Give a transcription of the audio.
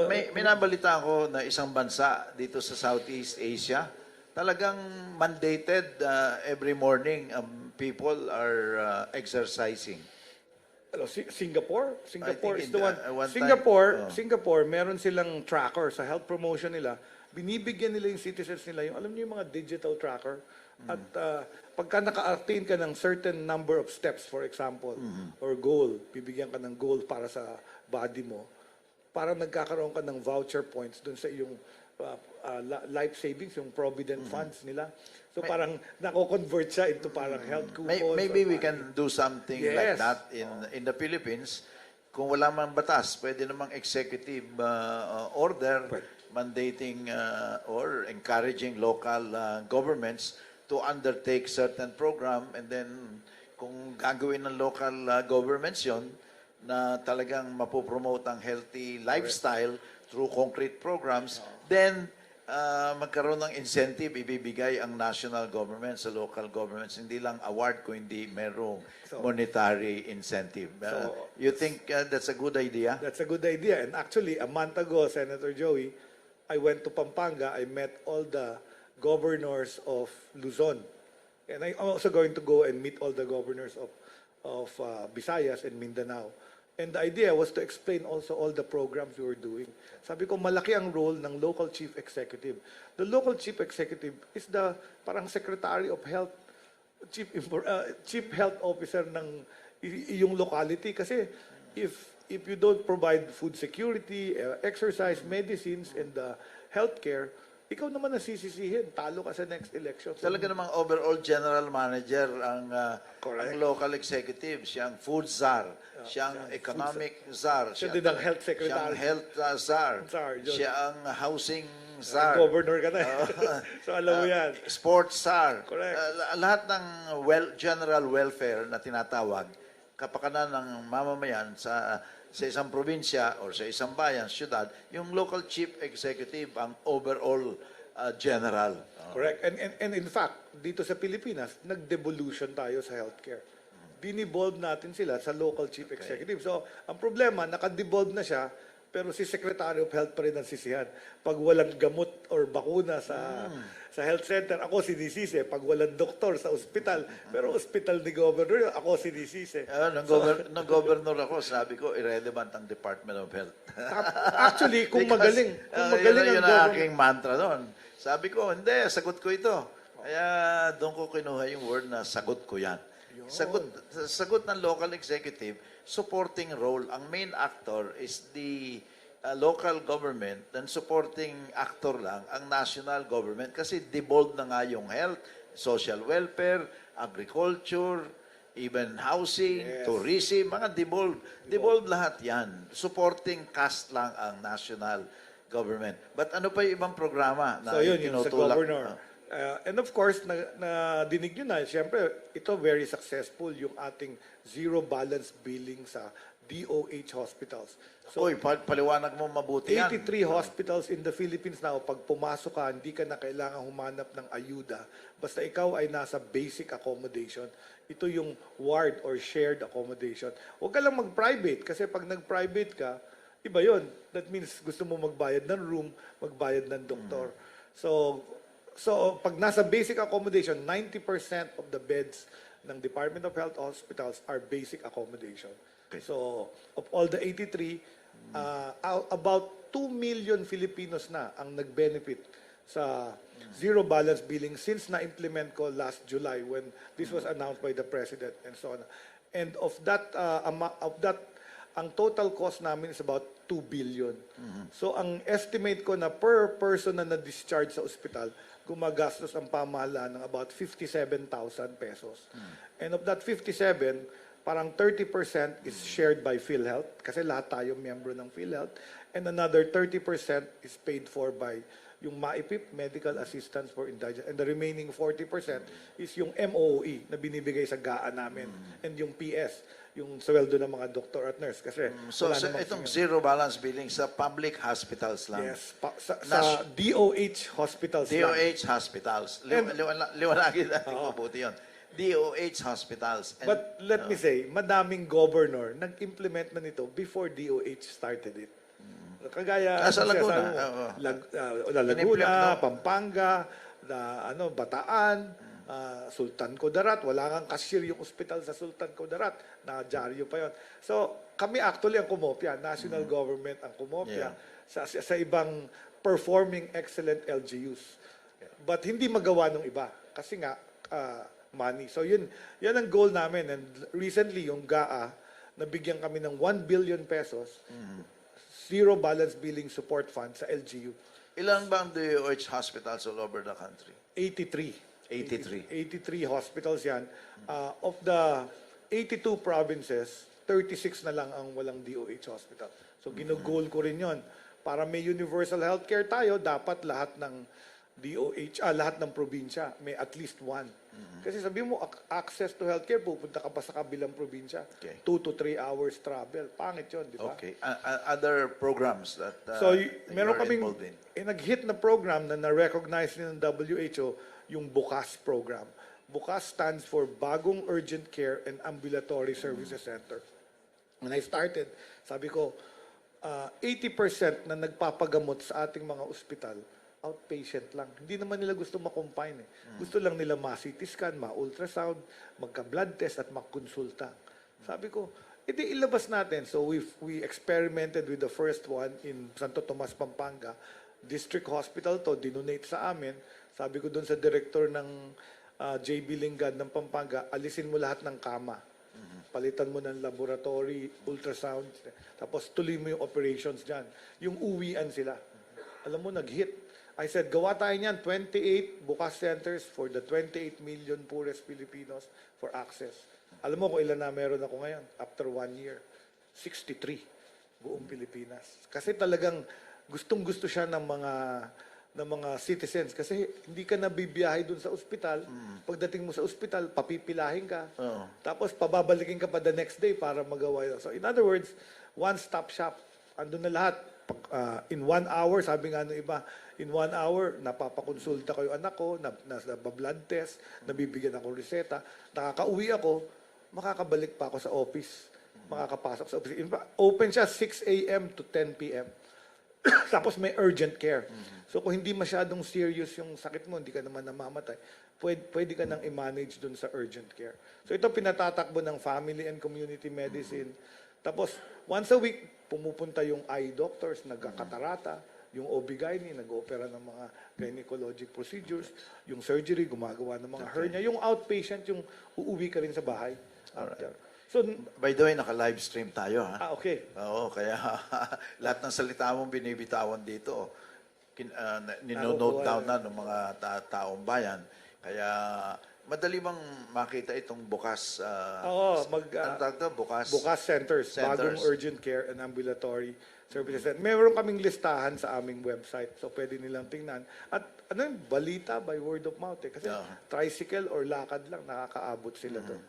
May nabalita ko na isang bansa dito sa Southeast Asia, talagang mandated every morning people are exercising. Singapore think is the one. one time, Singapore, meron silang tracker sa health promotion nila. Binibigyan nila yung citizens nila yung, alam niyo yung mga digital tracker. At pagka naka-attain ka ng certain number of steps, for example, or goal, bibigyan ka ng goal para sa body mo, para nagkakaroon ka ng voucher points dun sa iyong life savings, yung provident funds nila. So parang nako-convert siya into parang health coupons. Maybe we can do something like Yes. that in the Philippines. Kung wala mang batas, pwede namang executive order mandating or encouraging local governments to undertake certain program, and then kung gagawin ng local governments yon na talagang mapopromote ang healthy lifestyle through concrete programs, then magkaroon ng incentive ibibigay ang national government sa local governments, hindi lang award kung hindi merong monetary incentive. You think that's a good idea? That's a good idea. And actually, a month ago, Senator Joey, I went to Pampanga. I met all the governors of Luzon. And I'm also going to go and meet all the governors of Visayas and Mindanao. And the idea was to explain also all the programs we were doing. Sabi ko, malaki ang role ng local chief executive. The local chief executive is the parang secretary of health, chief health officer ng yung locality. Kasi if you don't provide food security, exercise, medicines, and healthcare, ikaw naman nasisisihin. Talo ka sa next election. Talaga namang overall general manager ang local executive. Siyang food czar. Siyang economic czar. Siya din ang health secretary. Siyang health czar. Siya ang housing czar. Governor ka na. So alam mo yan. Sports czar. Correct. Lahat ng general welfare na tinatawag, kapakanan ng mamamayan sa isang probinsya or sa isang bayan, syudad, yung local chief executive ang overall general. Correct. And in fact, dito sa Pilipinas, nag-devolution tayo sa healthcare. Dinivolve natin sila sa local chief executive. So, ang problema, naka-devolve na siya, pero si Secretary of Health pa rin ang sisihan. Pag walang gamot or bakuna sa health center, ako sinisisi. Pag walang doktor sa ospital, pero ospital ni Governor, ako sinisisi. Nung governor ako, sabi ko, irrelevant ang Department of Health. Actually, kung magaling ang yun ang governor. aking mantra doon. Sabi ko, hindi, sagot ko ito. Kaya doon ko kinuha yung word na sagot ko yan. Sagot ng local executive, supporting role. Ang main actor is the local government, then supporting actor lang ang national government kasi devolved na nga yung health, social welfare, agriculture, even housing, tourism, mga devolved. Devolved lahat yan. Supporting cast lang ang national government. But ano pa yung ibang programa na So yun, yung sa tinutulak? governor. And of course, na dinig nyo na, siyempre, ito very successful yung ating zero balance billing sa DOH hospitals. So, Uy, paliwanag mo mabuti yan. 83 hospitals in the Philippines now, pag pumasok ka, hindi ka na kailangan humanap ng ayuda. Basta ikaw ay nasa basic accommodation. Ito yung ward or shared accommodation. Huwag ka lang mag-private kasi pag nag-private ka, iba yun. That means gusto mo magbayad ng room, magbayad ng doktor. So, pag nasa basic accommodation, 90% of the beds ng Department of Health hospitals are basic accommodation. Okay. So, of all the 83, about 2 million Filipinos na ang nag-benefit sa zero balance billing since na-implement ko last July when this was announced by the President and so on. And of that, ang total cost namin is about 2 billion. So, ang estimate ko na per person na na-discharge sa ospital, gumagastos ang pamahalaan ng about 57,000 pesos. And of that 57, parang 30% is shared by PhilHealth kasi lahat tayo miyembro ng PhilHealth, and another 30% is paid for by yung MAIPIP, Medical Assistance for Indigent, and the remaining 40% is yung MOE na binibigay sa GAA namin, and yung PS, yung sweldo ng mga doktor at nurse. Kasi So, itong zero balance billing sa public hospitals lang. Yes, sa DOH hospitals lang. DOH hospitals. Liwanagin natin mabuti yun. DOH hospitals. And, But let me say, madaming governor nag-implement na nito before DOH started it. Kagaya Sa ano Laguna, sinasabi mo, oo. Laguna, In-implement, no? Pampanga, Bataan, Sultan Kudarat. Wala kang cashier yung ospital sa Sultan Kudarat. Nakadyaryo pa yon. So, kami actually ang kumopya. National government ang kumopya sa ibang performing excellent LGUs. But hindi magawa ng iba. Kasi nga, money. So, yan ang goal namin. And recently, yung GAA, nabigyan kami ng 1 billion pesos, zero balance billing support fund sa LGU. Ilan ba ang DOH hospitals all over the country? 83. 83. 83 hospitals yan. Of the 82 provinces, 36 na lang ang walang DOH hospital. So ginugol ko rin yon. Para may universal healthcare tayo, dapat lahat ng DOH, lahat ng probinsya, may at least one. Kasi sabi mo, access to healthcare, pupunta ka pa sa kabilang probinsya. Okay. 2 to 3 hours travel. Pangit yun, di ba? Okay. Other programs that So, that meron you're kaming involved in? nag-hit na program na na-recognize din ng WHO, yung BUCAS program. BUCAS stands for Bagong Urgent Care and Ambulatory Services Center. When I started, sabi ko, 80% na nagpapagamot sa ating mga ospital, outpatient lang. Hindi naman nila gusto ma-confine. Gusto lang nila ma-CT scan, ma-ultrasound, magka-blood test at makonsulta. Sabi ko, edi ilabas natin. So we experimented with the first one in Santo Tomas, Pampanga. District Hospital to, dinonate sa amin. Sabi ko doon sa director ng JB Lingad ng Pampanga, alisin mo lahat ng kama. Palitan mo ng laboratory, ultrasound, tapos tuloy mo yung operations dyan. Yung uwian sila. Alam mo, nag-hit. I said, gawa tayo niyan, 28 bukas centers for the 28 million poorest Filipinos for access. Alam mo kung ilan na meron ako ngayon after 1 year? 63 buong Pilipinas. Kasi talagang gustong-gusto siya ng mga citizens kasi hindi ka nabibiyahe dun sa ospital. Pagdating mo sa ospital, papipilahin ka. Oo. Tapos pababalikin ka pa the next day para magawa yun. So in other words, one-stop shop. Andun na lahat. In 1 hour, sabi nga nung iba, in 1 hour, napapakonsulta ko yung anak ko, nabablood test, nabibigyan ako reseta, nakakauwi ako, makakabalik pa ako sa office, makakapasok sa office. Open siya 6 a.m. to 10 p.m. Tapos may urgent care. So kung hindi masyadong serious yung sakit mo, hindi ka naman namamatay, pwede ka nang i-manage dun sa urgent care. So ito pinatatakbo ng family and community medicine. Tapos once a week, pumupunta yung eye doctors, nagkakatarata, yung OB-GYN, nag-opera ng mga gynecologic procedures, yung surgery, gumagawa ng mga hernia, yung outpatient, yung uuwi ka rin sa bahay. After. So, By the way, naka-live stream tayo, ha? okay. Oo, kaya lahat ng salita mong binibitawan dito, ninonote down na ng mga taong bayan. Kaya madali bang makita itong bukas? Oo, ano tawag to? Bukas? Bukas centers, bagong urgent care and ambulatory services. And meron kaming listahan sa aming website. So pwede nilang tingnan. At ano yun, balita by word of mouth. Kasi tricycle or lakad lang, nakakaabot sila doon.